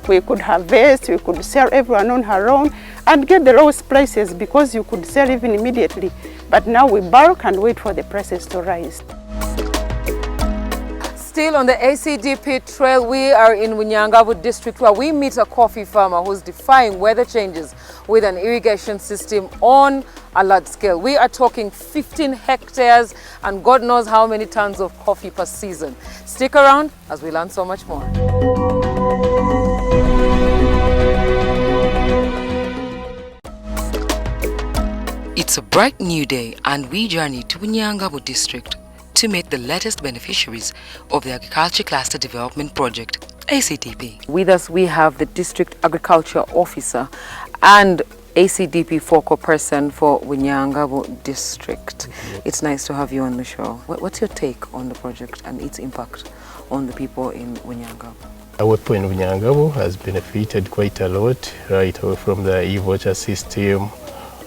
We could harvest, we could sell everyone on her own and get the lowest prices because you could sell even immediately. But now we bulk and wait for the prices to rise. Still on the ACDP trail, we are in Bunyangabu district where we meet a coffee farmer who's defying weather changes with an irrigation system on a large scale. We are talking 15 hectares and God knows how many tons of coffee per season. Stick around as we learn so much more. It's a bright new day and we journey to Bunyangabu district to meet the latest beneficiaries of the Agriculture Cluster Development Project, ACDP. With us we have the District Agriculture Officer and ACDP focal person for Bunyangabu district. It's nice to have you on the show. What's your take on the project and its impact on the people in Bunyangabu? Our people in Bunyangabu has benefited quite a lot, right away from the e-voucher system,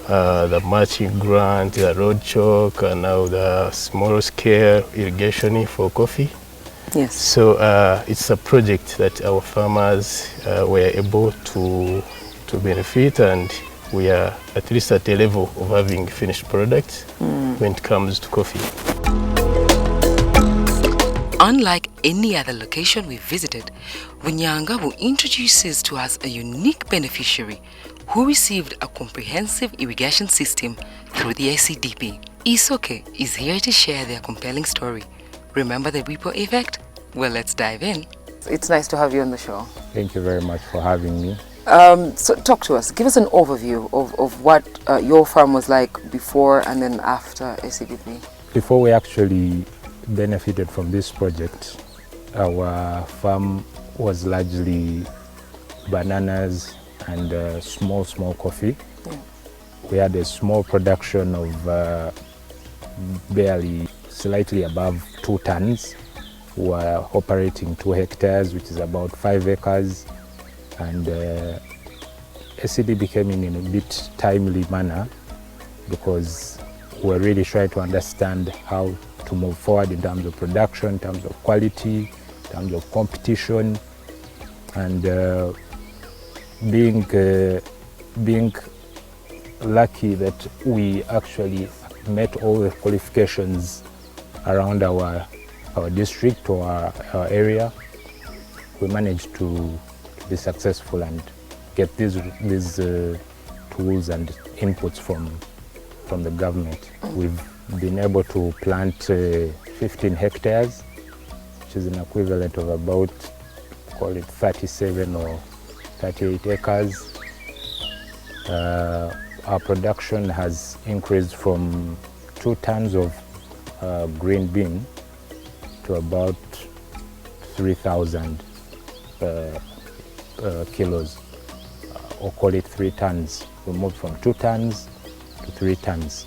the matching grant, the road chalk, and now the small scale irrigation for coffee. Yes. So it's a project that our farmers were able to benefit, and we are at least at a level of having finished products when it comes to coffee. Unlike any other location we visited, Bunyangabu introduces to us a unique beneficiary who received a comprehensive irrigation system through the ACDP. Isoke is here to share their compelling story. Remember the ripple effect? Well, let's dive in. It's nice to have you on the show. Thank you very much for having me. So talk to us. Give us an overview of what your farm was like before and then after ACDP. Before we actually benefited from this project, our farm was largely bananas and small coffee. Yeah. We had a small production of barely slightly above 2 tons. We were operating 2 hectares, which is about 5 acres. And ACDP came in a bit timely manner because we're really trying to understand how to move forward in terms of production, in terms of quality, in terms of competition, and being lucky that we actually met all the qualifications around our district or our area. We managed to be successful and get these tools and inputs from the government. We've been able to plant 15 hectares, which is an equivalent of about, call it 37 or 38 acres. Our production has increased from 2 tons of green bean to about 3,000 kilos, or call it 3 tons. We moved from 2 tons to 3 tons.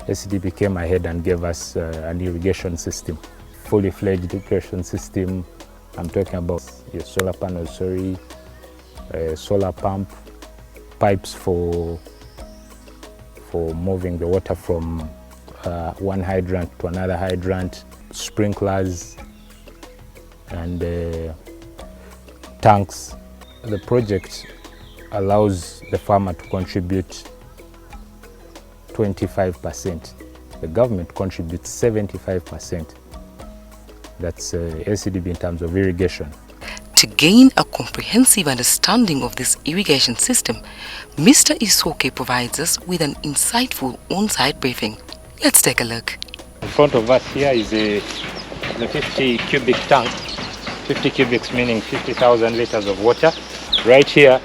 ACDP came ahead and gave us an irrigation system, fully fledged irrigation system. I'm talking about your solar panels, solar pump, pipes for moving the water from one hydrant to another hydrant, sprinklers, and tanks. The project allows the farmer to contribute 25%. The government contributes 75%. That's ACDP in terms of irrigation. To gain a comprehensive understanding of this irrigation system, Mr. Isoke provides us with an insightful on-site briefing. Let's take a look. In front of us here is the 50 cubic tank. 50 cubics meaning 50,000 liters of water. Right here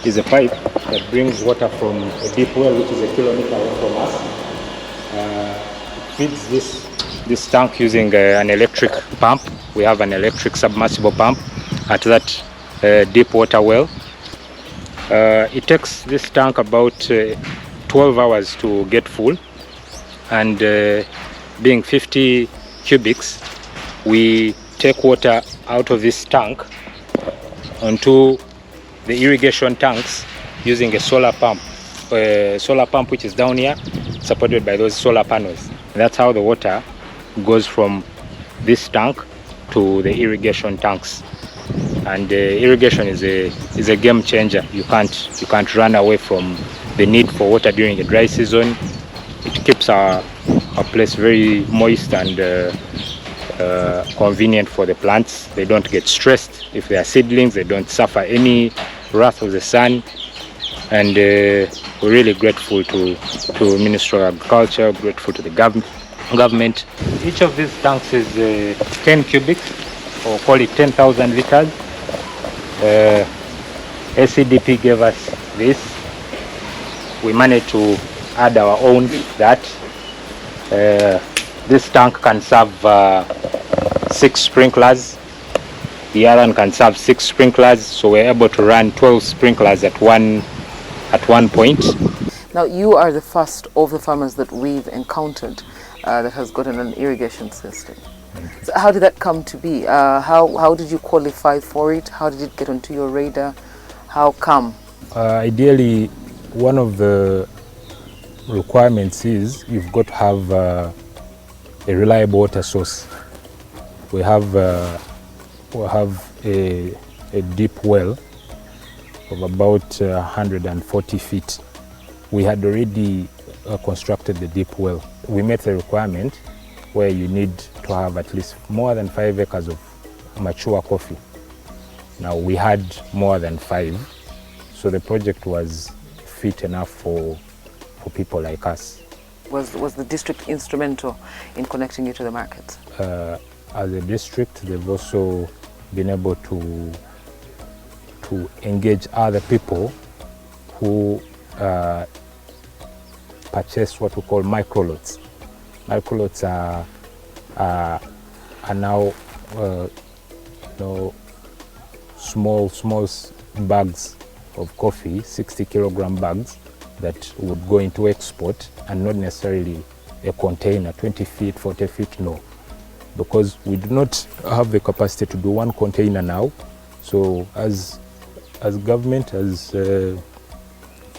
is a pipe that brings water from a deep well, which is a kilometer away from us. It feeds this tank using an electric pump. We have an electric submersible pump at that deep water well. It takes this tank about 12 hours to get full, and being 50 cubics, we take water out of this tank onto the irrigation tanks using a solar pump which is down here, supported by those solar panels. That's how the water goes from this tank to the irrigation tanks. and irrigation is a game changer. You can't run away from the need for water during the dry season. It keeps our place very moist and convenient for the plants. They don't get stressed. If they are seedlings, they don't suffer any wrath of the sun. And we're really grateful to Ministry of Agriculture, grateful to the government. Each of these tanks is 10 cubic, or call it 10,000 liters. ACDP gave us this. We managed to add our own that. This tank can serve 6 sprinklers. The other one can serve 6 sprinklers, so we're able to run 12 sprinklers at one point. Now, you are the first of the farmers that we've encountered that has gotten an irrigation system. So how did that come to be? How did you qualify for it? How did it get onto your radar? How come? Ideally, one of the requirements is you've got to have a reliable water source. We have a deep well of about 140 feet. We had already constructed the deep well. We met the requirement where you need to have at least more than 5 acres of mature coffee. Now we had more than 5, so the project was fit enough for people like us. Was the district instrumental in connecting you to the market? As a district, they've also been able to engage other people who purchase what we call microlots. Microlots are now small bags of coffee, 60-kilogram bags that would go into export, and not necessarily a container, 20 feet, 40 feet, no. Because we do not have the capacity to do one container now. So as government, as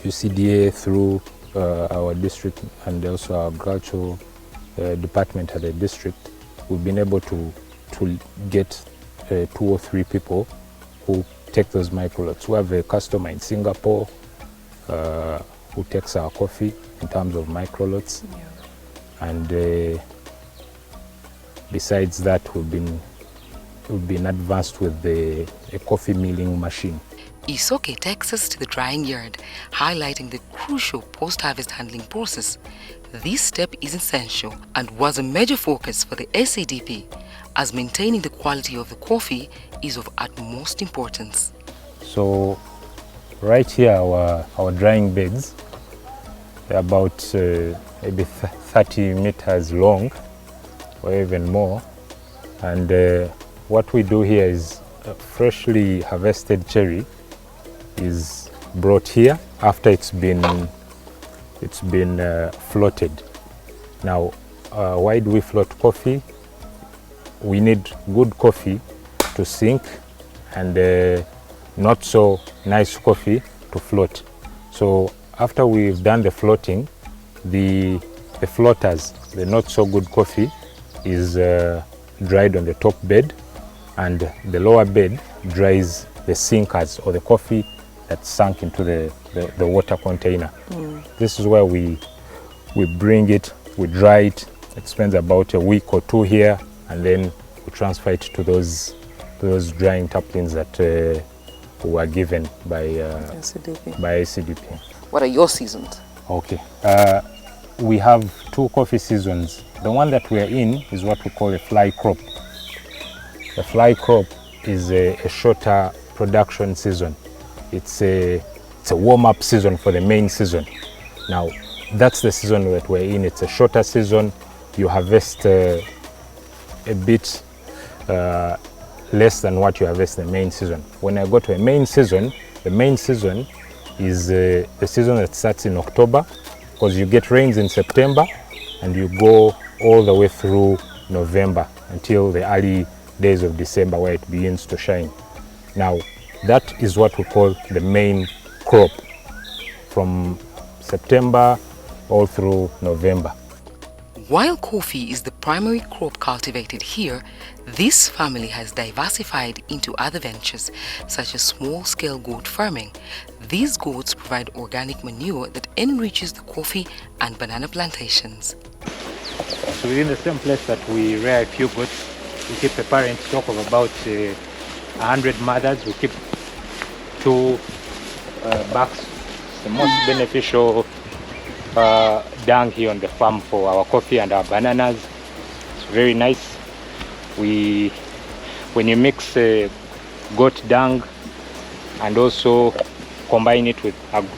UCDA through our district and also our agricultural department at the district, we've been able to get 2 or 3 people who take those microlots. We have a customer in Singapore who takes our coffee in terms of microlots. Yeah. And besides that, we've been advanced with a coffee milling machine. Isoke takes us to the drying yard, highlighting the crucial post-harvest handling process. This step is essential and was a major focus for the ACDP, as maintaining the quality of the coffee is of utmost importance. So right here, our drying beds, they're about maybe 30 meters long or even more. And what we do here is freshly harvested cherry is brought here after it's been floated. Now, why do we float coffee? We need good coffee to sink and not so nice coffee to float. So after we've done the floating, the floaters, the not so good coffee, is dried on the top bed, and the lower bed dries the sinkers or the coffee that's sunk into the water container. This is where we bring it, we dry it. It spends about a week or 2 here, and then we transfer it to those drying taplings that were given by ACDP. What are your seasons? Okay, we have 2 coffee seasons. The one that we are in is what we call a fly crop. The fly crop is a shorter production season. It's a warm-up season for the main season. Now, that's the season that we're in. It's a shorter season. You harvest a bit less than what you harvest in the main season. When I go to a main season, the main season is the season that starts in October, because you get rains in September and you go all the way through November until the early days of December, where it begins to shine. Now, that is what we call the main crop, from September all through November. While coffee is the primary crop cultivated here, this family has diversified into other ventures, such as small-scale goat farming. These goats provide organic manure that enriches the coffee and banana plantations. So within the same place that we rear a few goats, we keep a parent stock of about 100 mothers. We keep 2 bucks. The most beneficial dung here on the farm for our coffee and our bananas. It's very nice. When you mix goat dung and also combine it with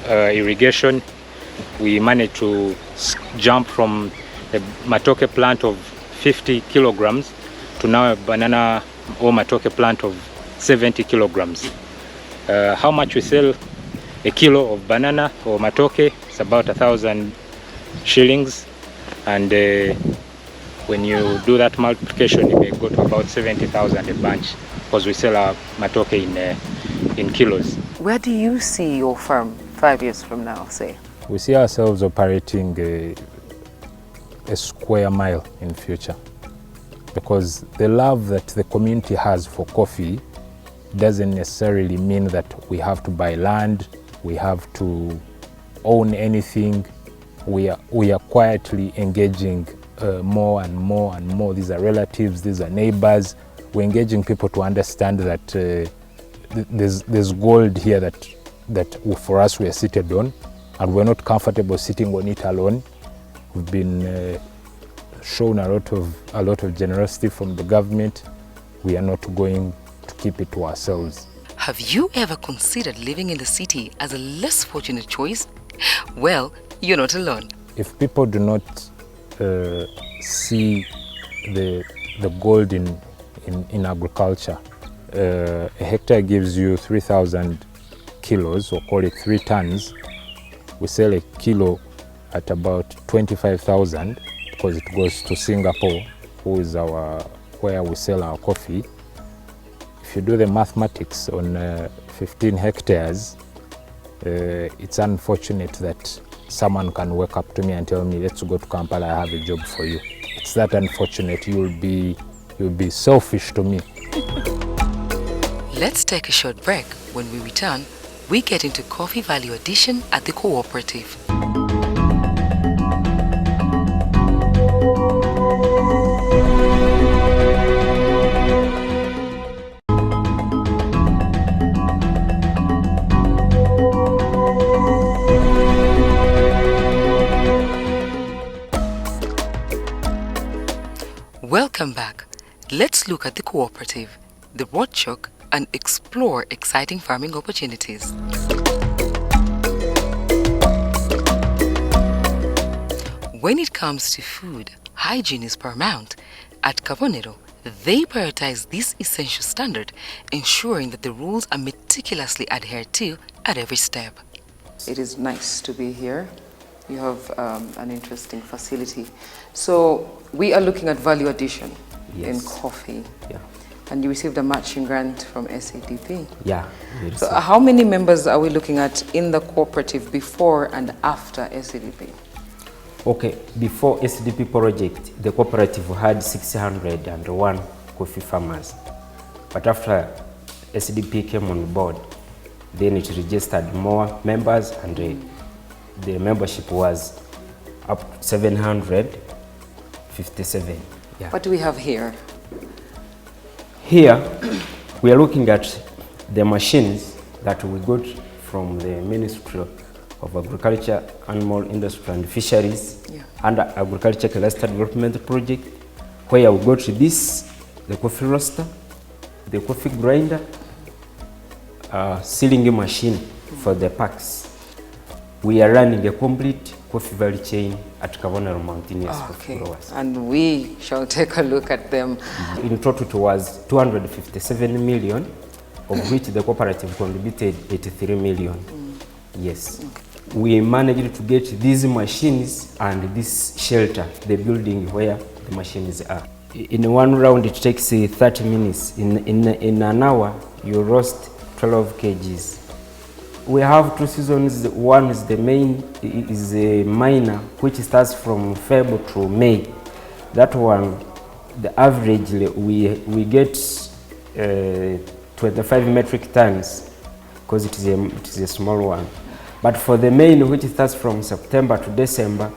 irrigation, we manage to jump from a matoke plant of 50 kilograms to now a banana or matoke plant of 70 kilograms. How much we sell a kilo of banana or matoke? It's about 1,000 shillings, and when you do that multiplication, you may go to about 70,000 a bunch, because we sell our matoke in kilos. Where do you see your farm 5 years from now, say? We see ourselves operating a square mile in future, because the love that the community has for coffee doesn't necessarily mean that we have to buy land, we have to own anything. We are quietly engaging more and more and more. These are relatives, these are neighbors. We're engaging people to understand that there's gold here that for us we are seated on, and we're not comfortable sitting on it alone. We've been shown a lot of generosity from the government. We are not going to keep it to ourselves. Have you ever considered living in the city as a less fortunate choice? Well, you're not alone. If people do not see the gold in agriculture, a hectare gives you 3,000 kilos, or call it 3 tons. We sell a kilo at about 25,000 because it goes to Singapore, who is where we sell our coffee. If you do the mathematics on 15 hectares, it's unfortunate that someone can wake up to me and tell me, let's go to Kampala, I have a job for you. It's that unfortunate. You'll be selfish to me. Let's take a short break. When we return, we get into coffee value addition at the cooperative. Welcome back. Let's look at the cooperative, the woodchuck, and explore exciting farming opportunities. When it comes to food, hygiene is paramount. At Kabonero, they prioritize this essential standard, ensuring that the rules are meticulously adhered to at every step. It is nice to be here. You have an interesting facility. So we are looking at value addition in coffee. Yeah. And you received a matching grant from ACDP. Yeah. So how many members are we looking at in the cooperative before and after ACDP? Okay, before ACDP project, the cooperative had 601 coffee farmers. But after ACDP came on board, then it registered more members, and the membership was up to 757. Yeah. What do we have here? Here, we are looking at the machines that we got from the Ministry of Agriculture, Animal Industry and Fisheries under Agriculture Cluster Development Project, where we got this, the coffee roaster, the coffee grinder, sealing machine for the packs. We are running a complete coffee value chain at Kabonero Mountainous Coffee Growers. And we shall take a look at them. In total, it was 257 million, of which the cooperative contributed 83 million. Yes. Okay. We managed to get these machines and this shelter, the building where the machines are. In one round, it takes 30 minutes. In an hour, you roast 12 kgs. We have 2 seasons. One is the main, is a minor, which starts from February to May. That one, the average, we get 25 metric tons because it is a small one. But for the main, which starts from September to December,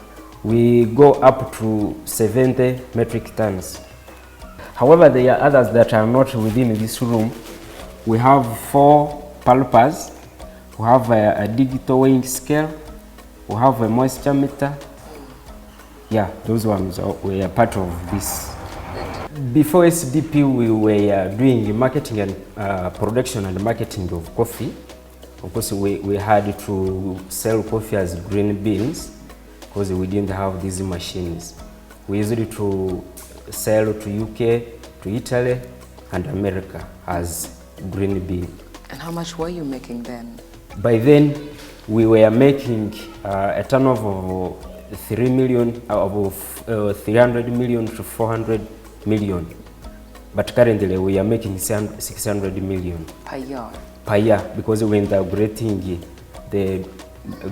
we go up to 70 metric tons. However, there are others that are not within this room. We have 4 pulpers, we have a digital weighing scale, we have a moisture meter. Yeah, those ones were part of this. Before ACDP, we were doing marketing and production and marketing of coffee. Of course, we had to sell coffee as green beans because we didn't have these machines. We used to sell to UK, to Italy, and America as green bean. And how much were you making then? By then, we were making a turnover of 300 million to 400 million. But currently, we are making 600 million. Per year? Per year, because we're integrating the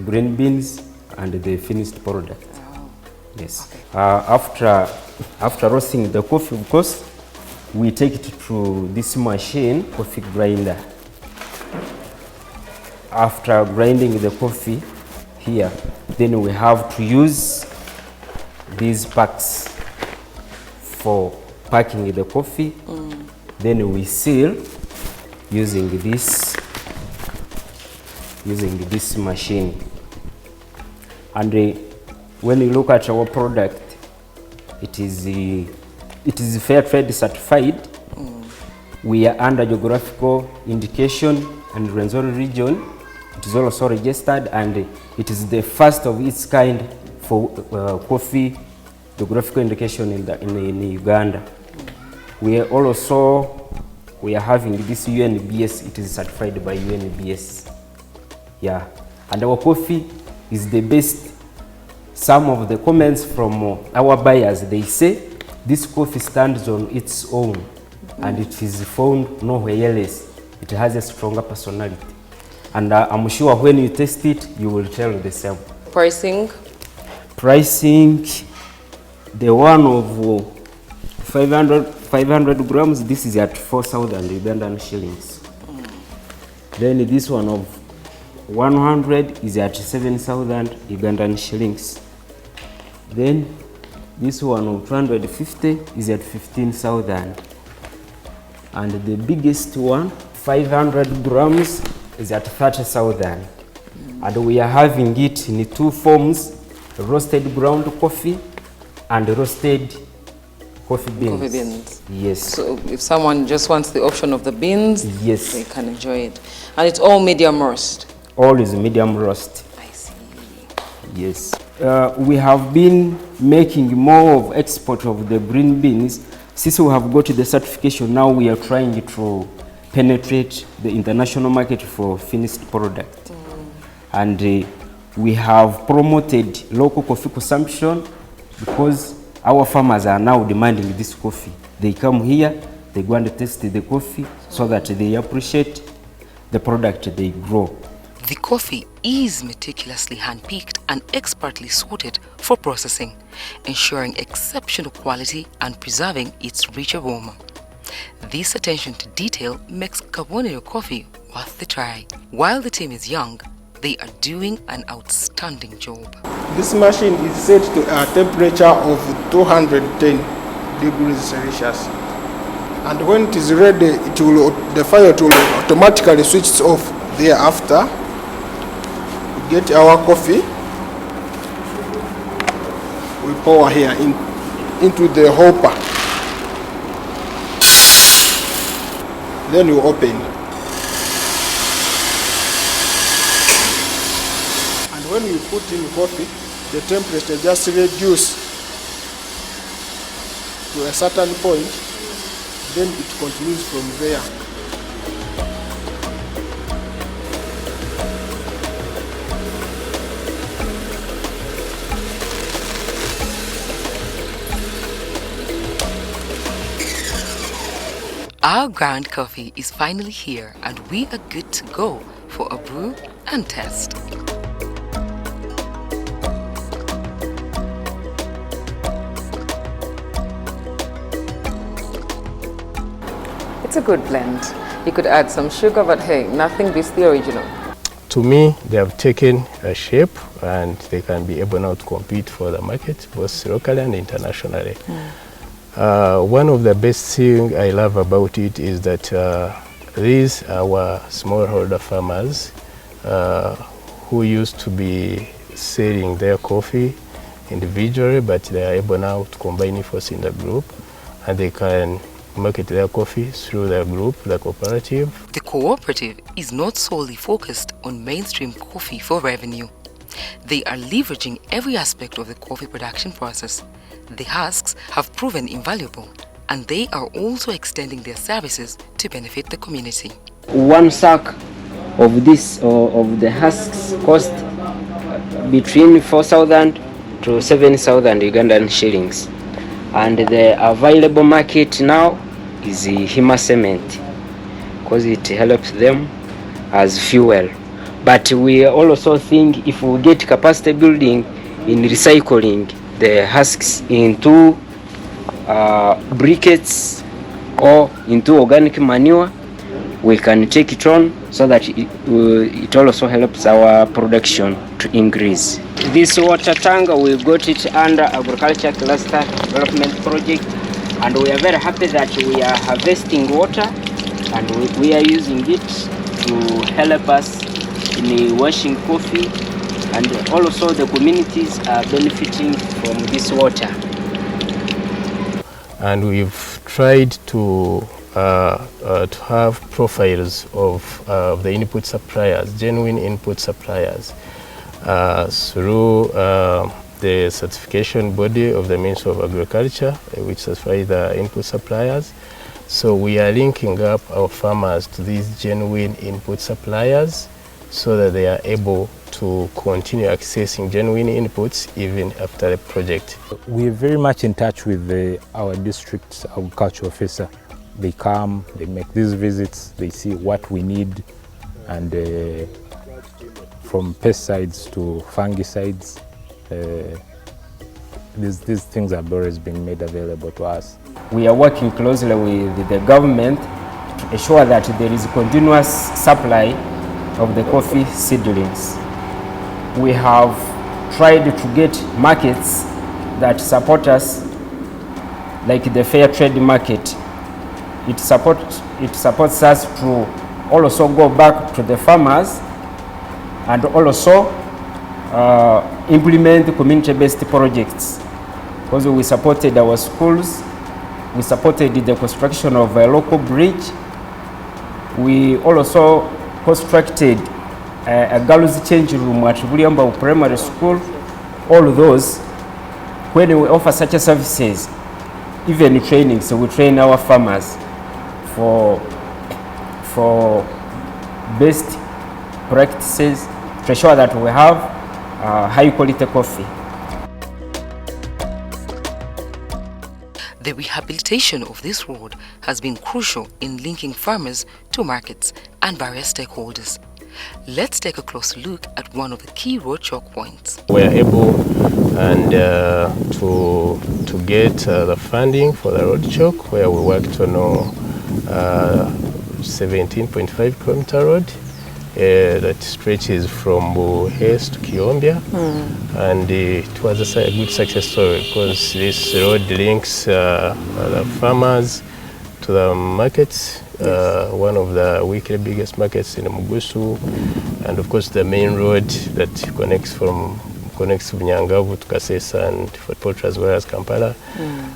green beans and the finished product. Oh. Yes. Okay. After roasting the coffee, of course, we take it to this machine, coffee grinder. After grinding the coffee here, then we have to use these packs for packing the coffee. Then we seal using this machine. And when you look at our product, it is fair trade certified. We are under geographical indication and Rwenzori region. It is also registered, and it is the first of its kind for coffee geographical indication in Uganda. We are having this UNBS. It is certified by UNBS. Yeah, and our coffee is the best. Some of the comments from our buyers, they say this coffee stands on its own, and it is found nowhere else. It has a stronger personality, and I'm sure when you taste it, you will tell the same. Pricing? Pricing, the one of 500 grams, this is at 4,000 Ugandan shillings. Then this one of 100 is at 7,000 Ugandan shillings. Then this one of 250 is at 15,000. And the biggest one, 500 grams, is at 30,000. And we are having it in 2 forms, roasted ground coffee and roasted coffee beans. Coffee beans. Yes. So if someone just wants the option of the beans, yes, they can enjoy it. And it's all medium roast? All is medium roast. I see. Yes. We have been making more of export of the green beans. Since we have got the certification, now we are trying to penetrate the international market for finished product. And we have promoted local coffee consumption because our farmers are now demanding this coffee. They come here, they go and taste the coffee so that they appreciate the product they grow. The coffee is meticulously hand-picked and expertly sorted for processing, ensuring exceptional quality and preserving its rich aroma. This attention to detail makes Kabonero coffee worth the try. While the team is young, they are doing an outstanding job. This machine is set to a temperature of 210 degrees Celsius. And when it is ready, the fire will automatically switch off thereafter. We get our coffee. We pour here into the hopper. Then you open. And when you put in coffee, the temperature just reduces to a certain point, then it continues from there. Our ground coffee is finally here, and we are good to go for a brew and test. It's a good blend. You could add some sugar, but hey, nothing beats the original. To me, they have taken a shape and they can be able now to compete for the market, both locally and internationally. One of the best things I love about it is that these are our smallholder farmers who used to be selling their coffee individually, but they are able now to combine efforts in the group, and they can market their coffee through their group, the cooperative. The cooperative is not solely focused on mainstream coffee for revenue. They are leveraging every aspect of the coffee production process. The husks have proven invaluable, and they are also extending their services to benefit the community. One sack of this of the husks cost between 4,000 to 7,000 Ugandan shillings, and the available market now is Hima cement because it helps them as fuel. But we also think if we get capacity building in recycling the husks into briquettes or into organic manure, we can take it on so that it also helps our production to increase. This water tank, we got it under Agriculture Cluster Development Project, and we are very happy that we are harvesting water and we are using it to help us in washing coffee, and also the communities are benefiting from this water. And we've tried to have profiles of the input suppliers, genuine input suppliers, through the certification body of the Ministry of Agriculture, which certifies the input suppliers. So we are linking up our farmers to these genuine input suppliers so that they are able to continue accessing genuine inputs even after the project. We are very much in touch with our district agriculture officer. They come, they make these visits, they see what we need, and from pesticides to fungicides, these things have always been made available to us. We are working closely with the government to ensure that there is continuous supply of the coffee seedlings. We have tried to get markets that support us, like the fair trade market. It supports us to also go back to the farmers and also implement community-based projects. Because we supported our schools, we supported the construction of a local bridge. We also constructed a girls' change room at Bunyangabu Primary School. All those, when we offer such services, even training, so we train our farmers for best practices to ensure that we have high quality coffee. The rehabilitation of this road has been crucial in linking farmers to markets and various stakeholders. Let's take a closer look at one of the key road choke points. We are able to get the funding for the road choke, where we worked on 17.5 kilometer road that stretches from Buhes to Kiombia, and it was a good success story because this road links the farmers to the markets, one of the weekly biggest markets in Mugusu, and of course the main road that connects Bunyangabu to Kasesa and Fort Portal as well as Kampala.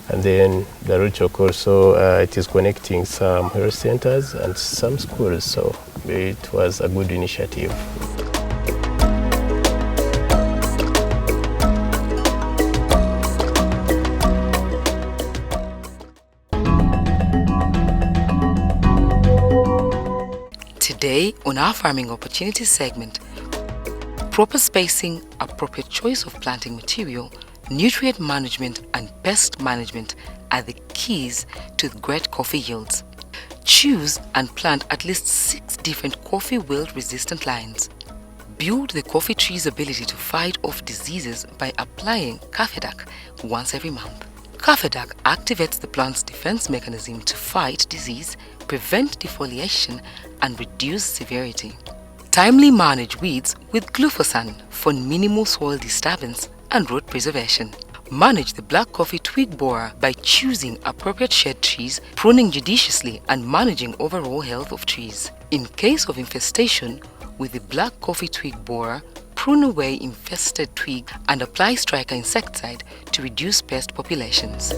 And then the road choke also, it is connecting some health centers and some schools, so it was a good initiative. Today on our Farming Opportunities segment, proper spacing, appropriate choice of planting material, nutrient management and pest management are the keys to great coffee yields. Choose and plant at least 6 different coffee wilt resistant lines. Build the coffee tree's ability to fight off diseases by applying Kafidak once every month. Coffee duck activates the plant's defense mechanism to fight disease, prevent defoliation, and reduce severity. Timely manage weeds with glufosan for minimal soil disturbance and root preservation. Manage the black coffee twig borer by choosing appropriate shade trees, pruning judiciously, and managing overall health of trees. In case of infestation, with the black coffee twig borer, prune away infested twig and apply striker insecticide to reduce pest populations.